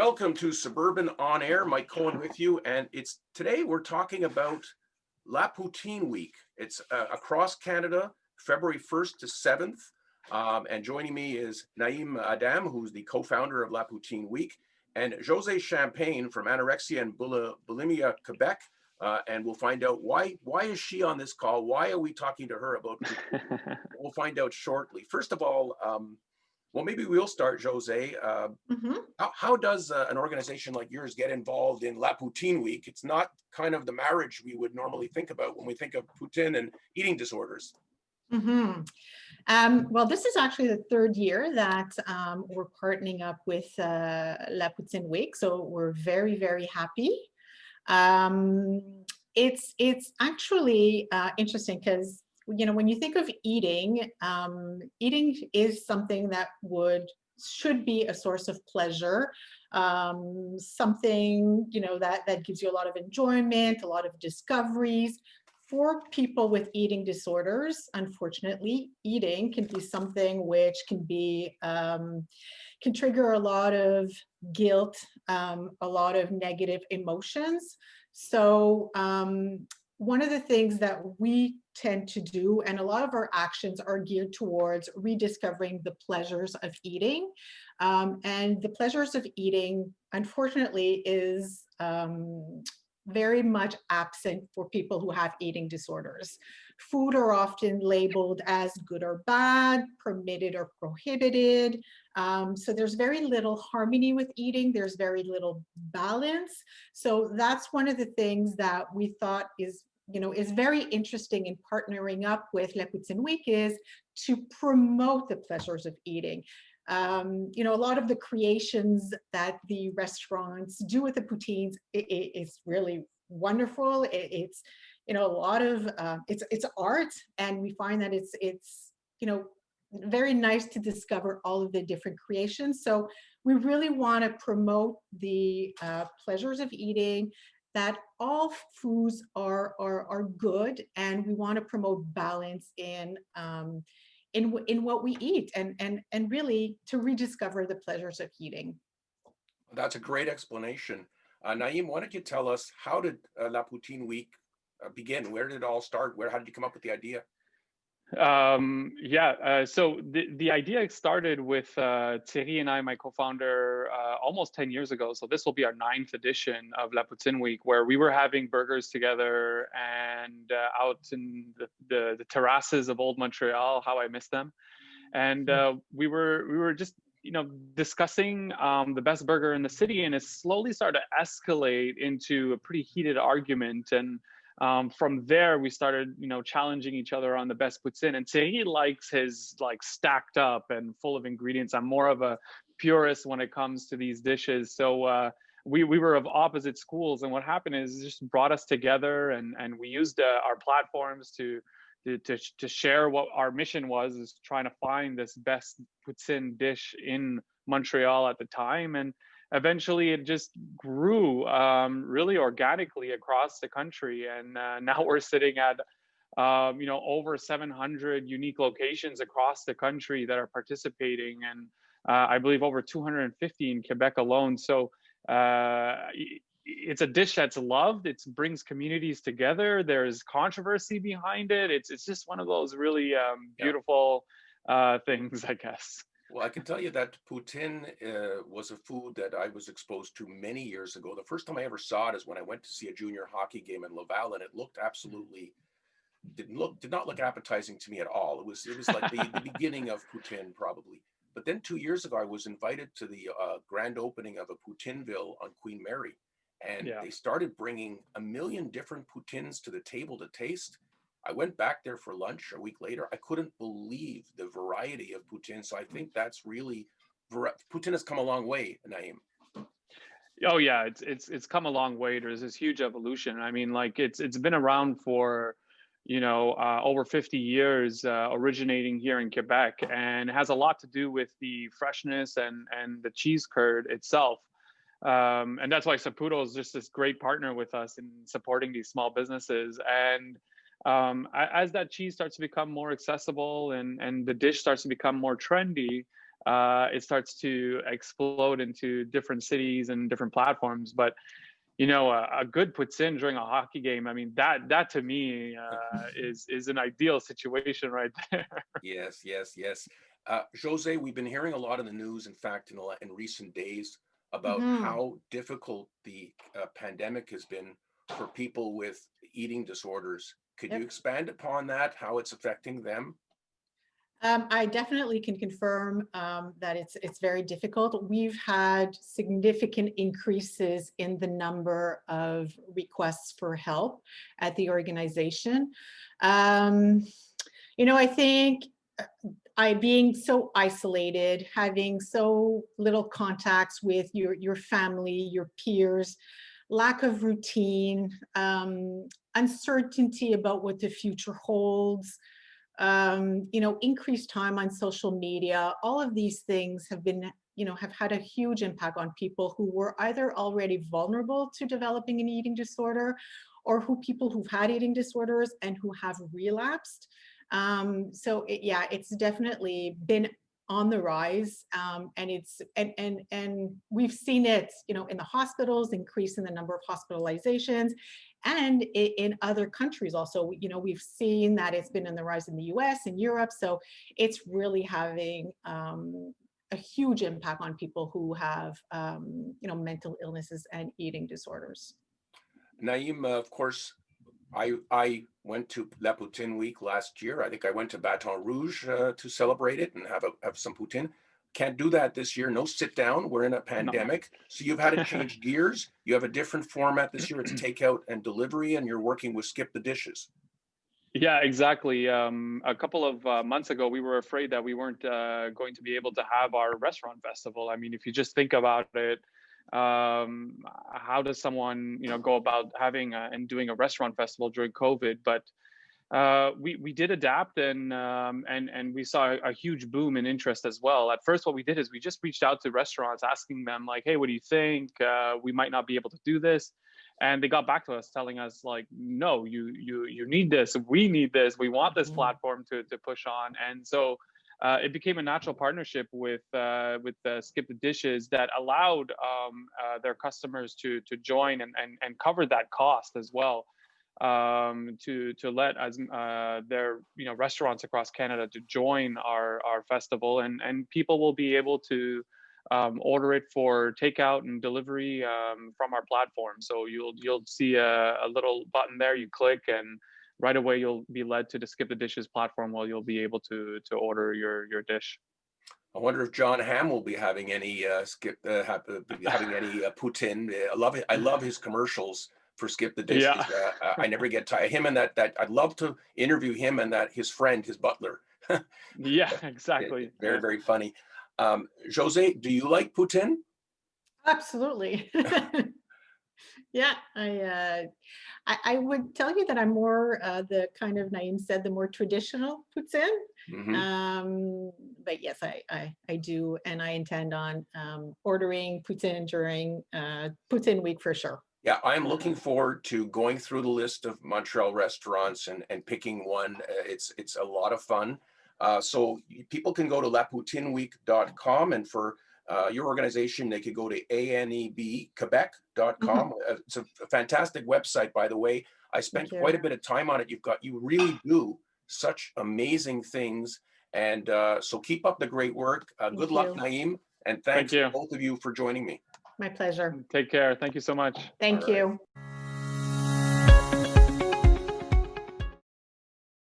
Welcome to Suburban On Air. Mike Cohen with you, and today we're talking about La Poutine Week. It's across Canada, February 1st to 7th. And joining me is Naïm Adam, who's the co-founder of La Poutine Week, and José Champagne from Anorexia and Bulimia Quebec. And we'll find out why is she on this call? Why are we talking to her about Poutine? We'll find out shortly. First of all, well, maybe we'll start, Jose. How does an organization like yours get involved in La Poutine Week? It's not kind of the marriage we would normally think about when we think of Poutine and eating disorders. Well, this is actually the third year that we're partnering up with La Poutine Week, so we're very, very happy. It's actually interesting because when you think of eating, eating is something that should be a source of pleasure, something that gives you a lot of enjoyment, a lot of discoveries. For people with eating disorders, unfortunately, eating can be something which can trigger a lot of guilt, a lot of negative emotions. So one of the things that we tend to do, and a lot of our actions are geared towards rediscovering the pleasures of eating. And the pleasures of eating, unfortunately, is very much absent for people who have eating disorders. Food are often labeled as good or bad, permitted or prohibited. So there's very little harmony with eating. There's very little balance. So that's one of the things that we thought is very interesting in partnering up with La Poutine Week, is to promote the pleasures of eating. A lot of the creations that the restaurants do with the poutines is really wonderful. It's a lot of it's art, and we find that it's very nice to discover all of the different creations. So we really want to promote the pleasures of eating, that all foods are good, and we want to promote balance in what we eat, and really to rediscover the pleasures of eating. That's a great explanation. Naïm, why don't you tell us, how did La Poutine Week begin? Where did it all start? How did you come up with the idea? So the idea started with Thierry and I, my co-founder, almost 10 years ago. So this will be our 9th edition of La Poutine Week, where we were having burgers together and out in the terraces of Old Montreal. How I miss them. And we were just discussing the best burger in the city, and it slowly started to escalate into a pretty heated argument. And from there, we started, challenging each other on the best poutine. And Thierry likes his stacked up and full of ingredients. I'm more of a purist when it comes to these dishes. So we were of opposite schools. And what happened is it just brought us together, and we used our platforms to share what our mission was, is trying to find this best poutine dish in Montreal at the time. And eventually it just grew really organically across the country. And now we're sitting at, over 700 unique locations across the country that are participating. And I believe over 250 in Quebec alone. So it's a dish that's loved. It brings communities together. There's controversy behind it. It's just one of those really beautiful things, I guess. Well, I can tell you that poutine was a food that I was exposed to many years ago. The first time I ever saw it is when I went to see a junior hockey game in Laval, and it looked did not look appetizing to me at all. It was like the beginning of poutine, probably. But then 2 years ago, I was invited to the grand opening of a Poutineville on Queen Mary. And they started bringing 1 million different poutines to the table to taste. I went back there for lunch a week later. I couldn't believe the variety of poutine. So I think that's really, poutine has come a long way, Naïm. Oh yeah, it's come a long way. There's this huge evolution. I mean, it's been around for over 50 years, originating here in Quebec, and has a lot to do with the freshness and the cheese curd itself. And that's why Saputo is just this great partner with us in supporting these small businesses. And as that cheese starts to become more accessible and the dish starts to become more trendy, it starts to explode into different cities and different platforms. But you know, a good poutine during a hockey game, I mean, that to me is an ideal situation right there. Yes, yes, yes. Jose, we've been hearing a lot in the news, in fact, in recent days about Mhm. how difficult the pandemic has been for people with eating disorders. Could you Yep. expand upon that, how it's affecting them? I definitely can confirm that it's very difficult. We've had significant increases in the number of requests for help at the organization. Um, I think I being so isolated, having so little contacts with your family, your peers, lack of routine, uncertainty about what the future holds, increased time on social media, all of these things have been, have had a huge impact on people who were either already vulnerable to developing an eating disorder or people who've had eating disorders and who have relapsed. Yeah, it's definitely been on the rise, and we've seen it, in the hospitals, increase in the number of hospitalizations, and in other countries also. We've seen that it's been in the rise in the US and Europe. So it's really having a huge impact on people who have mental illnesses and eating disorders. Naeem, of course, I went to La Poutine Week last year. I think I went to Baton Rouge to celebrate it and have some poutine. Can't do that this year. No sit down. We're in a No. pandemic, so you've had to change gears. You have a different format this year. It's takeout and delivery, and you're working with Skip the Dishes. Yeah, exactly. A couple of months ago, we were afraid that we weren't going to be able to have our restaurant festival. I mean, if you just think about it, how does someone, go about having and doing a restaurant festival during COVID? But we did adapt, and we saw a huge boom in interest as well. At first, what we did is we just reached out to restaurants, asking them like, "Hey, what do you think? We might not be able to do this." And they got back to us telling us like, no, you need this, we need this, we want this Mhm. platform to push on. And so it became a natural partnership with Skip the Dishes that allowed their customers to join and cover that cost as well, to let as their restaurants across Canada to join our festival, and people will be able to order it for takeout and delivery from our platform. So you'll see a little button there. You click, and right away you'll be led to the Skip the Dishes platform, where you'll be able to order your dish. I wonder if John Hamm will be having any having any poutine. I love his commercials for Skip the Yeah, Dishes. I never get tired. Him and that I'd love to interview him and that his friend, his butler. yeah, exactly. Very, very funny. Jose, do you like poutine? Absolutely. Yeah, I would tell you that I'm more the kind of, Naeem said, the more traditional poutine. Hmm. But yes, I do, and I intend on ordering poutine during Poutine Week for sure. Yeah, I'm looking forward to going through the list of Montreal restaurants and picking one. It's a lot of fun. So people can go to lapoutineweek.com, and for your organization, they could go to anebquebec.com. Mhm. It's a fantastic website, by the way. I Thank spent you. quite a bit of time on it. You really do such amazing things. And so keep up the great work. Good Thank luck, you. Naeem. And Thank thanks to you. both of you for joining me. My pleasure. Take care. Thank you so much. All Thank right. you.